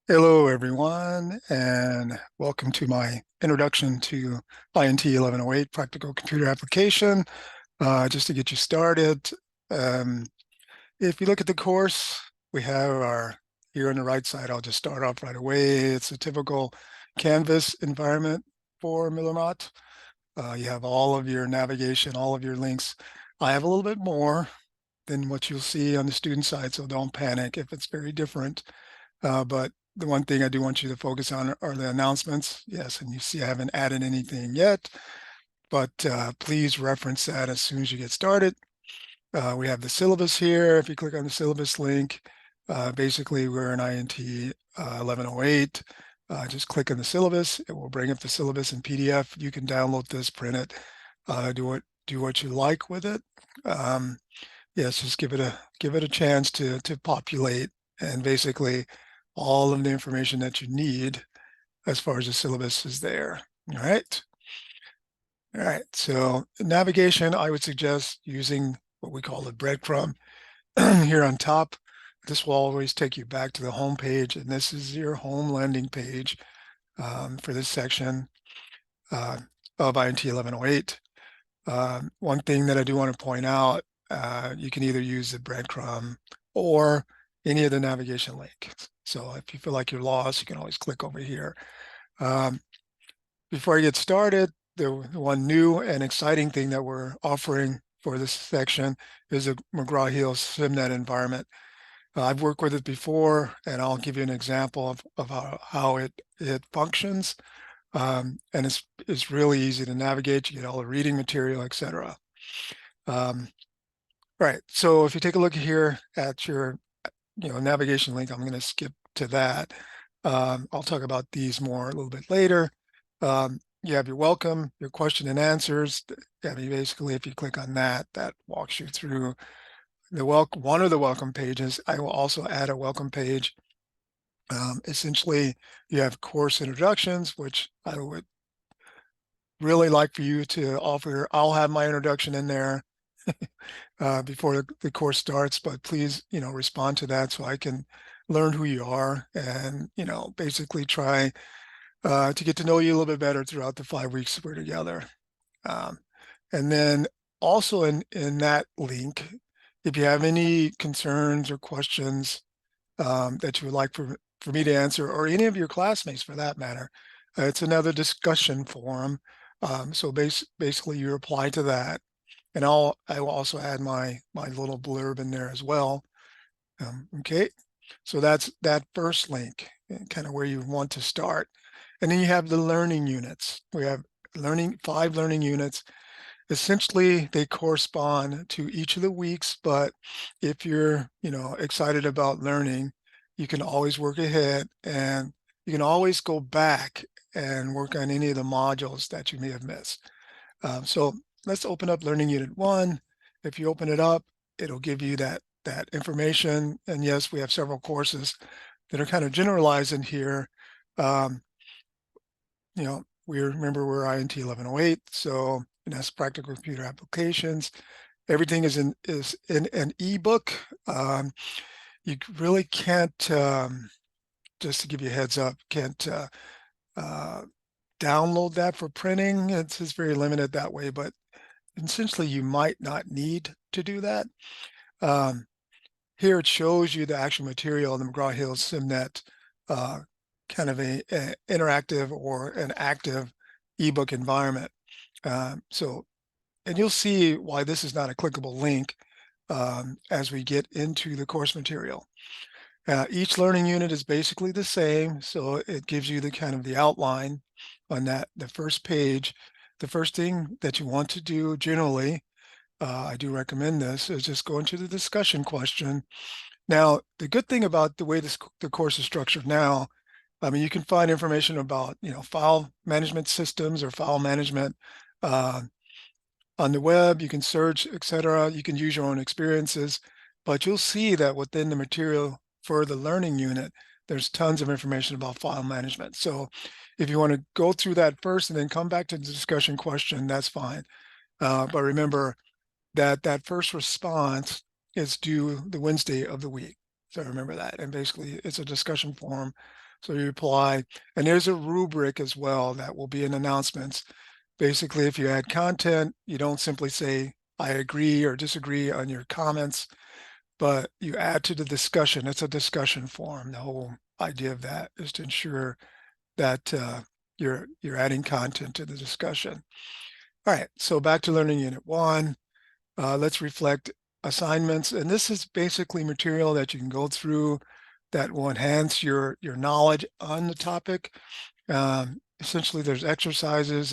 Hello, everyone, and welcome to my introduction to int1108 Practical Computer Application. Just to get you started, um, if you look at the course, we have our, here on the right side, I'll just start off right away. It's a typical Canvas environment for Millinot. You have all of your navigation, all of your links. I have a little bit more than what you'll see on the student side, so don't panic if it's very different. But the one thing I do want you to focus on are the announcements. Yes, and you see I haven't added anything yet, but please reference that as soon as you get started. We have the syllabus here. If you click on the syllabus link, basically we're in INT 1108. Just click on the syllabus. It will bring up the syllabus in PDF. You can download this, print it, do what you like with it. Yes, just give it a chance to populate, and basically all of the information that you need as far as the syllabus is there. All right. All right. So navigation, I would suggest using what we call the breadcrumb here on top. This will always take you back to the home page, and this is your home landing page for this section uh, of INT 1108. One thing that I do want to point out, you can either use the breadcrumb or any of the navigation links. So if you feel like you're lost, you can always click over here. Um, Before I get started, the one new and exciting thing that we're offering for this section is a McGraw-Hill SimNet environment. I've worked with it before, and I'll give you an example of how it functions. And it's really easy to navigate. You get all the reading material, etc. Right. So if you take a look here at your navigation link, I'm going to skip to that. I'll talk about these more a little bit later. You have your welcome, your question and answers. I mean, basically, if you click on that, that walks you through the one of the welcome pages. I will also add a welcome page. Essentially, you have course introductions, which I would really like for you to offer. I'll have my introduction in there before the course starts, but please, respond to that so I can learn who you are and, basically try to get to know you a little bit better throughout the 5 weeks we're together. Um, and then also in that link, if you have any concerns or questions that you would like for me to answer, or any of your classmates for that matter, it's another discussion forum. So basically you reply to that, and I will also add my little blurb in there as well. Okay, so that's that first link, kind of where you want to start. And then you have the learning units. We have 5 learning units. Essentially, they correspond to each of the weeks, but if you're, excited about learning, you can always work ahead, and you can always go back and work on any of the modules that you may have missed. So let's open up Learning Unit 1. If you open it up, it'll give you that information. And yes, we have several courses that are kind of generalized in here. Um, we remember we're INT 1108, so that's practical computer applications. Everything is in an ebook. You really can't, just to give you a heads up, can't uh, download that for printing. It's very limited that way, but essentially you might not need to do that. Um, Here it shows you the actual material in the McGraw-Hill SimNet, uh, kind of a interactive or an active ebook environment. And you'll see why this is not a clickable link as we get into the course material. Each learning unit is basically the same, so it gives you the kind of the outline on the first page. The first thing that you want to do generally, I do recommend this, is just go into the discussion question. Now, the good thing about the way the course is structured now, I mean, you can find information about, file management systems or file management uh, on the web. You can search, etc. You can use your own experiences, but you'll see that within the material for the learning unit, there's tons of information about file management. So if you want to go through that first and then come back to the discussion question, that's fine. But remember that that first response is due the Wednesday of the week. So remember that. And basically, it's a discussion forum. So you apply, and there's a rubric as well that will be in announcements. Basically, if you add content, you don't simply say, I agree or disagree on your comments, but you add to the discussion. It's a discussion forum. The whole idea of that is to ensure that you're adding content to the discussion. All right, so back to Learning Unit 1. Let's reflect assignments. And this is basically material that you can go through that will enhance your knowledge on the topic. Essentially, there's exercises,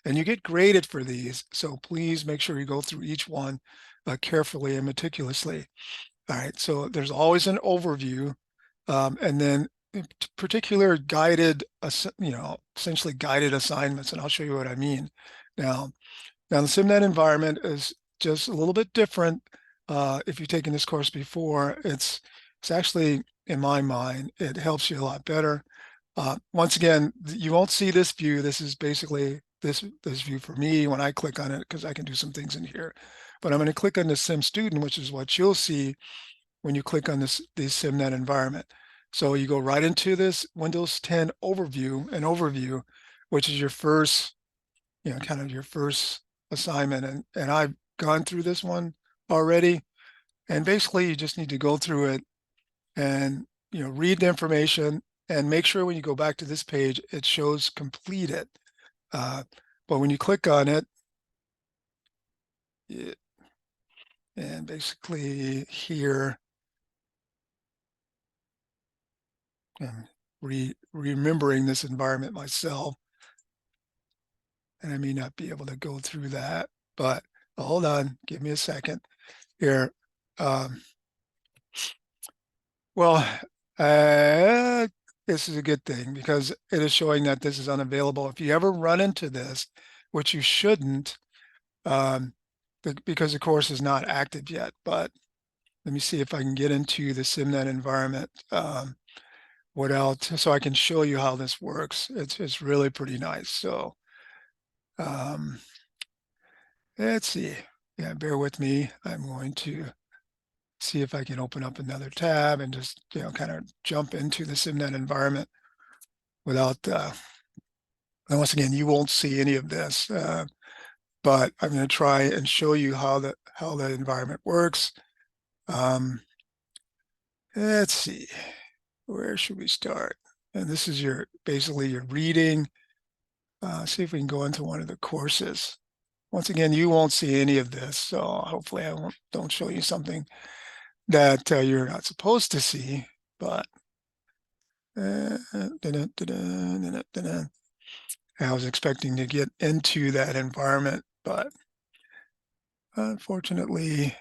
and you get graded for these. So please make sure you go through each one carefully and meticulously. All right, so there's always an overview, and then in particular guided, essentially guided assignments, and I'll show you what I mean. Now the SimNet environment is just a little bit different. If you've taken this course before, it's actually, in my mind, it helps you a lot better. Once again, you won't see this view. This is basically this view for me when I click on it, because I can do some things in here. But I'm going to click on the Sim Student, which is what you'll see when you click on the SimNet environment. So you go right into this Windows 10 overview, which is your first, kind of your first assignment. And I've gone through this one already. And basically you just need to go through it and, read the information and make sure when you go back to this page, it shows completed. But when you click on it, and basically here, I'm remembering this environment myself, and I may not be able to go through that, but hold on, give me a second here. Well, this is a good thing because it is showing that this is unavailable. If you ever run into this, which you shouldn't, because the course is not active yet, but let me see if I can get into the SimNet environment. What else? So I can show you how this works. It's really pretty nice. So um, let's see. Yeah, bear with me. I'm going to see if I can open up another tab and just, kind of jump into the SimNet environment without, and once again, you won't see any of this, but I'm going to try and show you how the environment works. Let's see, where should we start? And this is basically your reading. See if we can go into one of the courses. Once again, you won't see any of this, so hopefully I don't show you something that you're not supposed to see, but I was expecting to get into that environment, but unfortunately,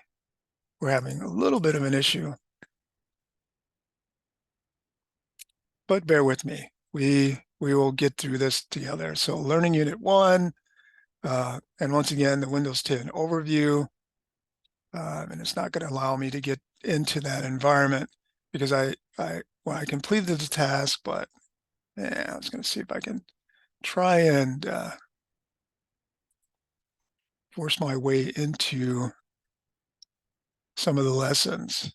we're having a little bit of an issue. But bear with me. We will get through this together. So Learning Unit 1, and once again, the Windows 10 overview, and it's not going to allow me to get into that environment because I completed the task, but I was going to see if I can try and force my way into some of the lessons.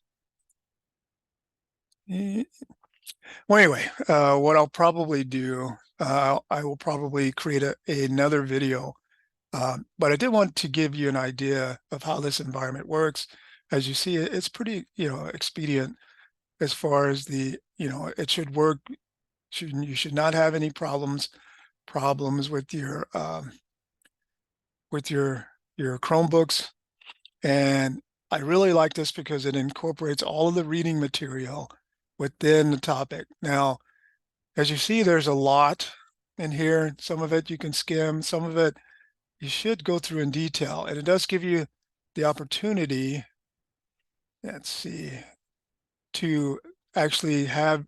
Well, anyway, what I'll probably do, I will probably create another video, but I did want to give you an idea of how this environment works. As you see, it's pretty, expedient as far as it should work. You should not have any problems with your Chromebooks. And I really like this because it incorporates all of the reading material within the topic. Now, as you see, there's a lot in here. Some of it you can skim, some of it you should go through in detail. And it does give you the opportunity, let's see, to actually have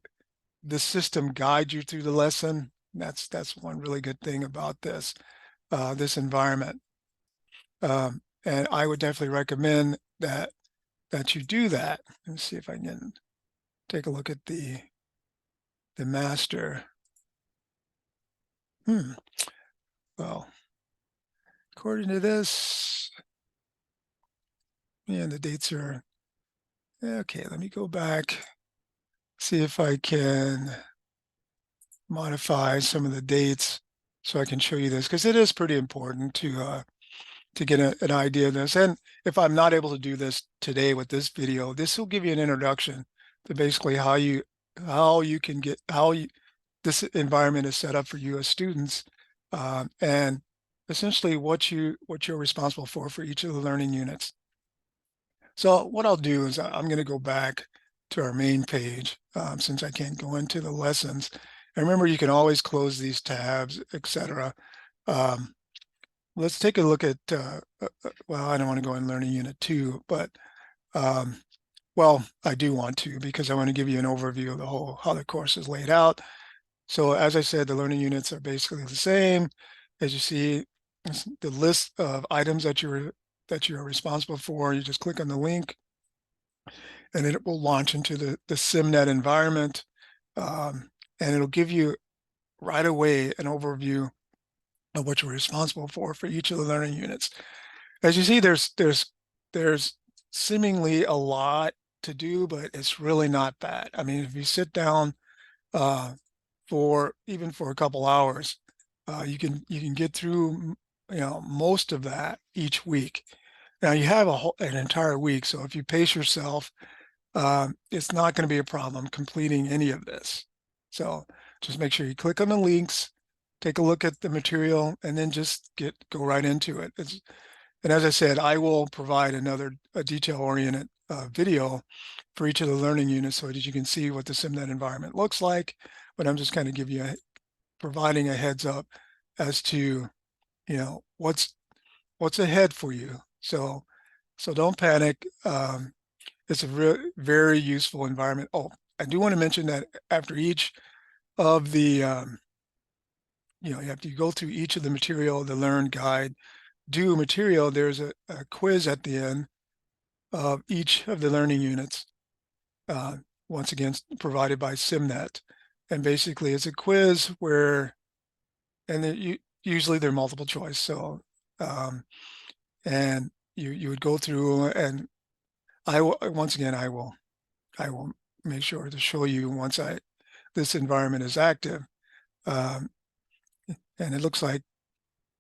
the system guide you through the lesson. That's one really good thing about this environment. And I would definitely recommend that you do that. Let's see if I can take a look at the master. Well, according to this, and the dates are okay. Let me go back. see if I can modify some of the dates so I can show you this, because it is pretty important to get an idea of this. And if I'm not able to do this today with this video, this will give you an introduction to basically how this environment is set up for you as students, and essentially what you're responsible for each of the learning units. So what I'll do is I'm going to go back to our main page, since I can't go into the lessons. And remember, you can always close these tabs, etc. Um, let's take a look at, well, I don't want to go in Learning Unit 2, but, well, I do want to, because I want to give you an overview of how the course is laid out. So as I said, the learning units are basically the same. As you see, the list of items that you're responsible for. You just click on the link, and it will launch into the SimNet environment, and it'll give you right away an overview of what you're responsible for each of the learning units. As you see, there's seemingly a lot to do, but it's really not bad. I mean, if you sit down uh, for a couple hours, you can get through most of that each week. Now you have an entire week, so if you pace yourself, it's not going to be a problem completing any of this. So just make sure you click on the links, take a look at the material, and then just go right into it. And as I said, I will provide a detail-oriented video for each of the learning units so that you can see what the SimNet environment looks like. But I'm just kind of providing a heads up as to what's ahead for you. So don't panic. It's a very useful environment. Oh, I do want to mention that after each of the you have to go through each of the material, the learn guide, do material. There's a quiz at the end of each of the learning units, once again provided by SimNet. And basically it's a quiz where, and usually they're multiple choice. So and you would go through, and once again I will make sure to show you once this environment is active, and it looks like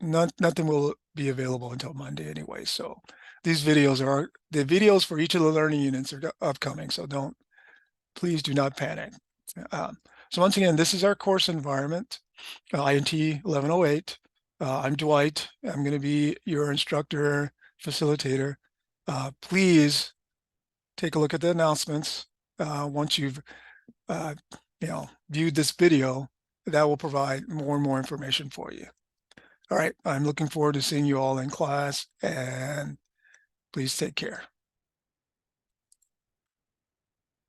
nothing will be available until Monday anyway. So the videos for each of the learning units are upcoming. So please do not panic. So once again, this is our course environment, int1108. I'm Dwight. I'm going to be your instructor, facilitator. Please take a look at the announcements. Once you've viewed this video, that will provide more and more information for you. All right, I'm looking forward to seeing you all in class, and please take care.